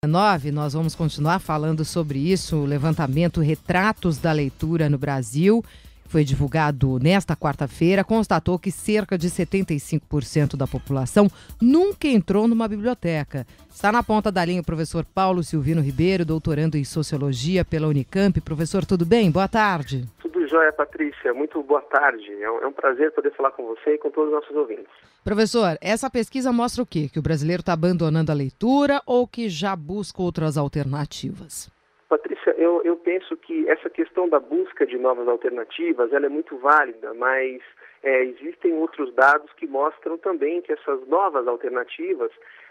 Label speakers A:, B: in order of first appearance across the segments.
A: 19, nós vamos continuar falando sobre isso, o levantamento Retratos da Leitura no Brasil, foi divulgado nesta quarta-feira, constatou que cerca de 75% da população nunca entrou numa biblioteca. Está na ponta da linha o professor Paulo Silvino Ribeiro, doutorando em Sociologia pela Unicamp. Professor, tudo bem? Boa tarde.
B: Tudo jóia, Patrícia. Muito boa tarde. É um prazer poder falar com você e com todos os nossos ouvintes.
A: Professor, essa pesquisa mostra o quê? Que o brasileiro está abandonando a leitura ou que já busca outras alternativas?
B: Patrícia, eu penso que essa questão da busca de novas alternativas, ela é muito válida, mas existem outros dados que mostram também que essas novas alternativas,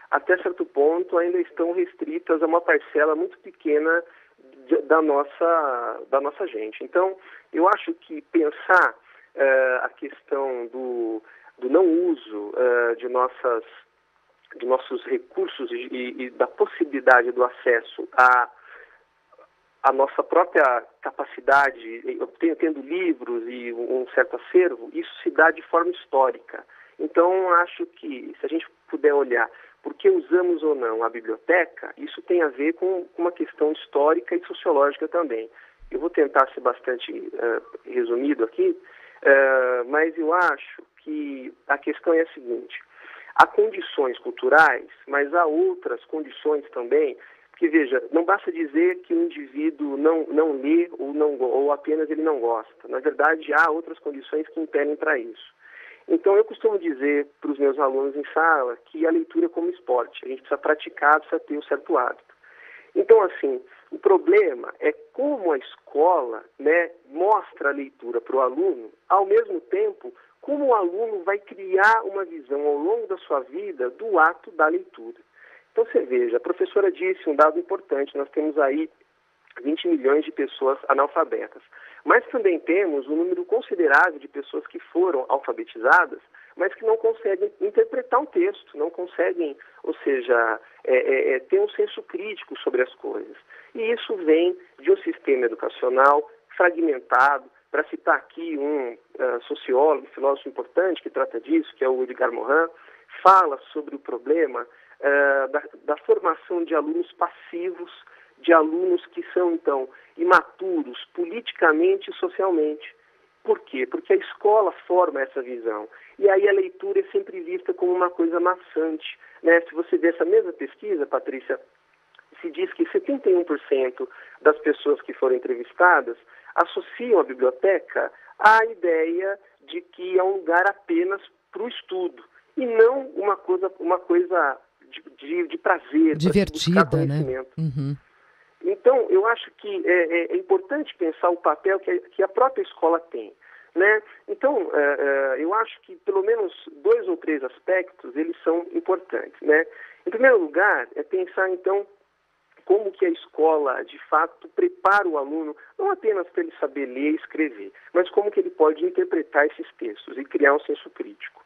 B: até certo ponto, ainda estão restritas a uma parcela muito pequena da nossa gente. Então, eu acho que pensar a questão do não uso de nossos recursos e da possibilidade do acesso a nossa própria capacidade, tendo livros e um certo acervo, isso se dá de forma histórica. Então, acho que, se a gente puder olhar por que usamos ou não a biblioteca, isso tem a ver com uma questão histórica e sociológica também. Eu vou tentar ser bastante resumido aqui, mas eu acho que a questão é a seguinte: há condições culturais, mas há outras condições também. Porque, veja, não basta dizer que o indivíduo não lê ou apenas ele não gosta. Na verdade, há outras condições que impelem para isso. Então, eu costumo dizer para os meus alunos em sala que a leitura é como esporte. A gente precisa praticar, precisa ter um certo hábito. Então, assim, o problema é como a escola, mostra a leitura para o aluno, ao mesmo tempo, como o aluno vai criar uma visão ao longo da sua vida do ato da leitura. Então, você veja, a professora disse um dado importante: nós temos aí 20 milhões de pessoas analfabetas, mas também temos um número considerável de pessoas que foram alfabetizadas, mas que não conseguem interpretar um texto, não conseguem, ou seja, ter um senso crítico sobre as coisas. E isso vem de um sistema educacional fragmentado. Para citar aqui um sociólogo, filósofo importante que trata disso, que é o Edgar Morin, fala sobre o problema da formação de alunos passivos, de alunos que são, então, imaturos politicamente e socialmente. Por quê? Porque a escola forma essa visão. E aí a leitura é sempre vista como uma coisa maçante, Se você vê essa mesma pesquisa, Patrícia, se diz que 71% das pessoas que foram entrevistadas associam a biblioteca à ideia de que é um lugar apenas para o estudo e não uma coisa de prazer,
A: divertida,
B: para buscar conhecimento.
A: Uhum.
B: Então, eu acho que é importante pensar o papel que a própria escola tem, Então, eu acho que pelo menos 2 ou 3 aspectos eles são importantes, Em primeiro lugar, é pensar, então, como que a escola, de fato, prepara o aluno, não apenas para ele saber ler e escrever, mas como que ele pode interpretar esses textos e criar um senso crítico,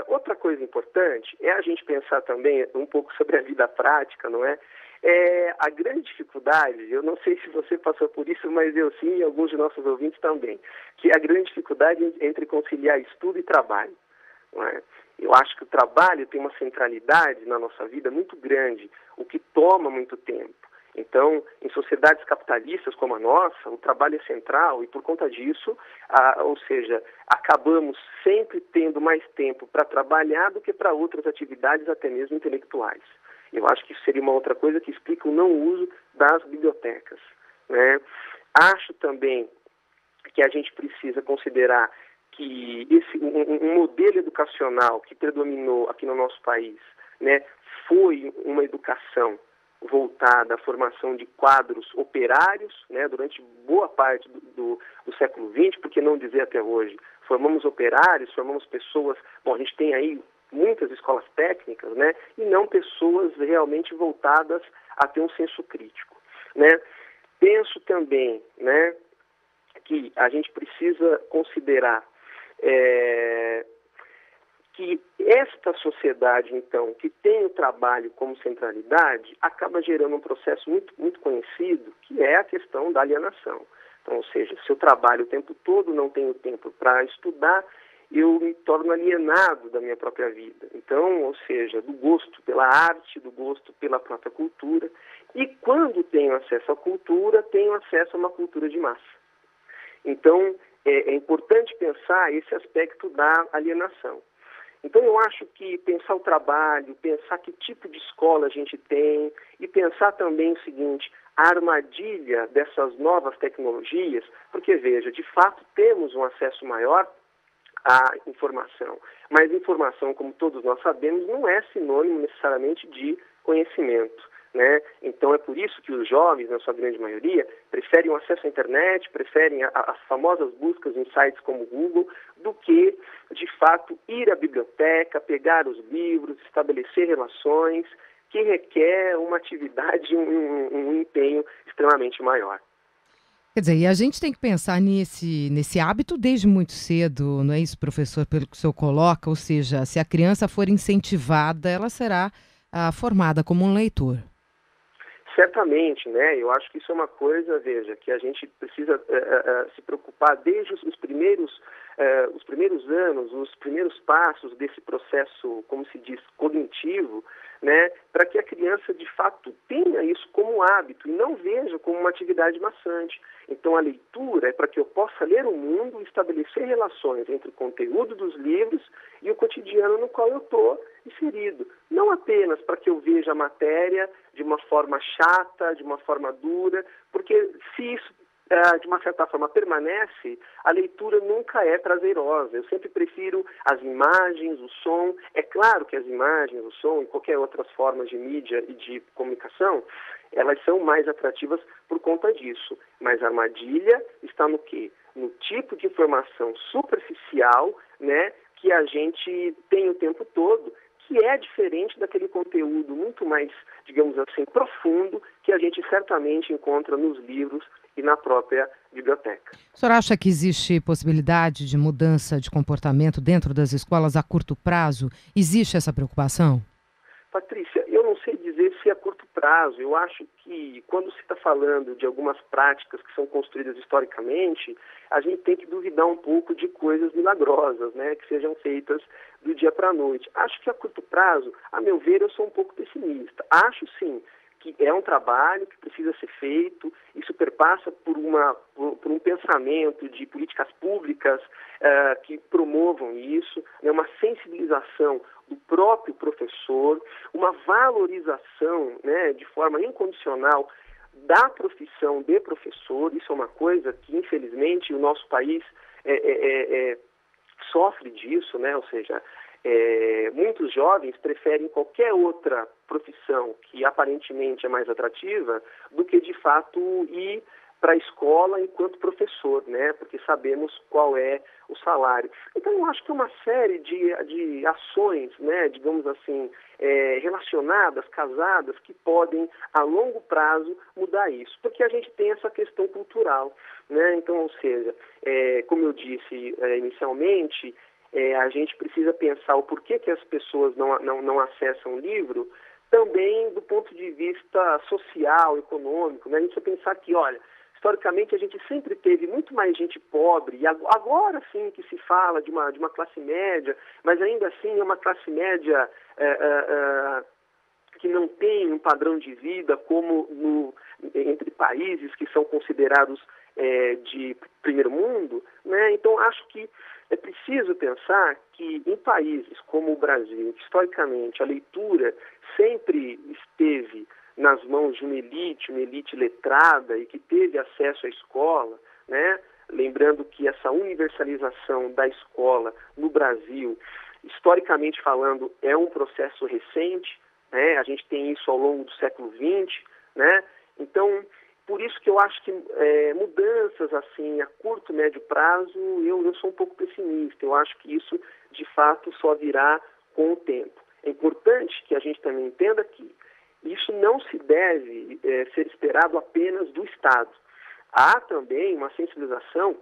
B: Outra coisa importante é a gente pensar também um pouco sobre a vida prática, não é? A grande dificuldade, eu não sei se você passou por isso, mas eu sim, e alguns de nossos ouvintes também, que a grande dificuldade entre conciliar estudo e trabalho, não é? Eu acho que o trabalho tem uma centralidade na nossa vida muito grande, o que toma muito tempo. Então, em sociedades capitalistas como a nossa, o trabalho é central e, por conta disso, ou seja, acabamos sempre tendo mais tempo para trabalhar do que para outras atividades, até mesmo intelectuais. Eu acho que isso seria uma outra coisa que explica o não uso das bibliotecas, Acho também que a gente precisa considerar que um modelo educacional que predominou aqui no nosso país, foi uma educação voltada à formação de quadros operários, durante boa parte do século XX, por que não dizer até hoje. Formamos operários, formamos pessoas, a gente tem aí muitas escolas técnicas, e não pessoas realmente voltadas a ter um senso crítico, Penso também, que a gente precisa considerar que esta sociedade, então, que tem o trabalho como centralidade, acaba gerando um processo muito, muito conhecido, que é a questão da alienação. Então, ou seja, se eu trabalho o tempo todo, não tenho tempo para estudar, eu me torno alienado da minha própria vida. Então, ou seja, do gosto pela arte, do gosto pela própria cultura. E quando tenho acesso à cultura, tenho acesso a uma cultura de massa. Então, é importante pensar esse aspecto da alienação. Então, eu acho que pensar o trabalho, pensar que tipo de escola a gente tem e pensar também o seguinte, a armadilha dessas novas tecnologias, porque, veja, de fato temos um acesso maior à informação, mas informação, como todos nós sabemos, não é sinônimo necessariamente de conhecimento, né? Então, é por isso que os jovens, na sua grande maioria, preferem o acesso à internet, preferem as famosas buscas em sites como o Google, do que, de fato, ir à biblioteca, pegar os livros, estabelecer relações, que requer uma atividade, um empenho extremamente maior.
A: Quer dizer, e a gente tem que pensar nesse hábito desde muito cedo, não é isso, professor, pelo que o senhor coloca? Ou seja, se a criança for incentivada, ela será formada como um leitor.
B: Certamente, né? Eu acho que isso é uma coisa, veja, que a gente precisa se preocupar desde os primeiros anos, os primeiros passos desse processo, como se diz, cognitivo, né? Para que a criança, de fato, tenha isso como hábito e não veja como uma atividade maçante. Então, a leitura é para que eu possa ler o mundo e estabelecer relações entre o conteúdo dos livros e o cotidiano no qual eu estou inserido. Não apenas para que eu veja a matéria de uma forma chata, de uma forma dura, porque se isso de uma certa forma permanece, a leitura nunca é prazerosa. Eu sempre prefiro as imagens, o som. É claro que as imagens, o som e qualquer outras formas de mídia e de comunicação, elas são mais atrativas por conta disso. Mas a armadilha está no quê? No tipo de informação superficial, né, que a gente tem o tempo todo, que é diferente daquele conteúdo muito mais, digamos assim, profundo, que a gente certamente encontra nos livros e na própria biblioteca.
A: O senhor acha que existe possibilidade de mudança de comportamento dentro das escolas a curto prazo? Existe essa preocupação?
B: Patrícia, eu não sei dizer se a curto prazo. Eu acho que quando se está falando de algumas práticas que são construídas historicamente, a gente tem que duvidar um pouco de coisas milagrosas, né, que sejam feitas do dia para a noite. Acho que a curto prazo, a meu ver, eu sou um pouco pessimista. Acho sim que é um trabalho que precisa ser feito, isso perpassa por um pensamento de políticas públicas que promovam isso, né, uma sensibilização do próprio professor, uma valorização, né, de forma incondicional da profissão de professor. Isso é uma coisa que, infelizmente, o nosso país sofre disso, né, ou seja, muitos jovens preferem qualquer outra profissão que aparentemente é mais atrativa do que, de fato, ir para a escola enquanto professor, né? Porque sabemos qual é o salário. Então, eu acho que é uma série de ações, né, digamos assim, relacionadas, casadas, que podem, a longo prazo, mudar isso. Porque a gente tem essa questão cultural, né? Então, ou seja, como eu disse inicialmente, a gente precisa pensar o porquê que as pessoas não acessam o livro, também do ponto de vista social, econômico, né? A gente precisa pensar que, olha, historicamente a gente sempre teve muito mais gente pobre, e agora sim que se fala de uma classe média, mas ainda assim é uma classe média que não tem um padrão de vida como entre países que são considerados de primeiro mundo, né? Então acho que é preciso pensar que em países como o Brasil, historicamente, a leitura sempre esteve nas mãos de uma elite letrada e que teve acesso à escola, né? Lembrando que essa universalização da escola no Brasil, historicamente falando, é um processo recente, né? A gente tem isso ao longo do século XX, né? Então, por isso que eu acho que mudanças assim a curto, médio prazo, eu sou um pouco pessimista. Eu acho que isso, de fato, só virá com o tempo. É importante que a gente também entenda que isso não se deve ser esperado apenas do Estado. Há também uma sensibilização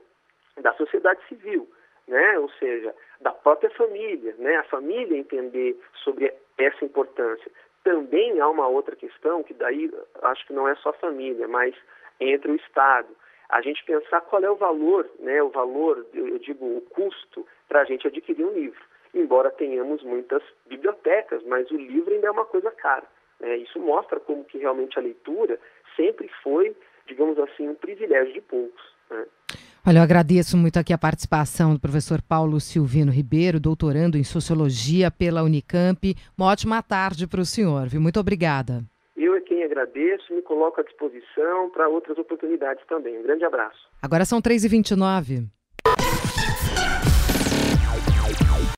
B: da sociedade civil, né? Ou seja, da própria família, né? A família entender sobre essa importância. Também há uma outra questão, que daí acho que não é só família, mas entre o Estado. a gente pensar qual é o valor, né, eu digo, o custo para a gente adquirir um livro. Embora tenhamos muitas bibliotecas, mas o livro ainda é uma coisa cara, né? Isso mostra como que realmente a leitura sempre foi, digamos assim, um privilégio de poucos, né?
A: Olha, eu agradeço muito aqui a participação do professor Paulo Silvino Ribeiro, doutorando em Sociologia pela Unicamp. Uma ótima tarde para o senhor, viu? Muito obrigada.
B: Eu é quem agradeço, me coloco à disposição para outras oportunidades também. Um grande abraço.
A: Agora são 3h29.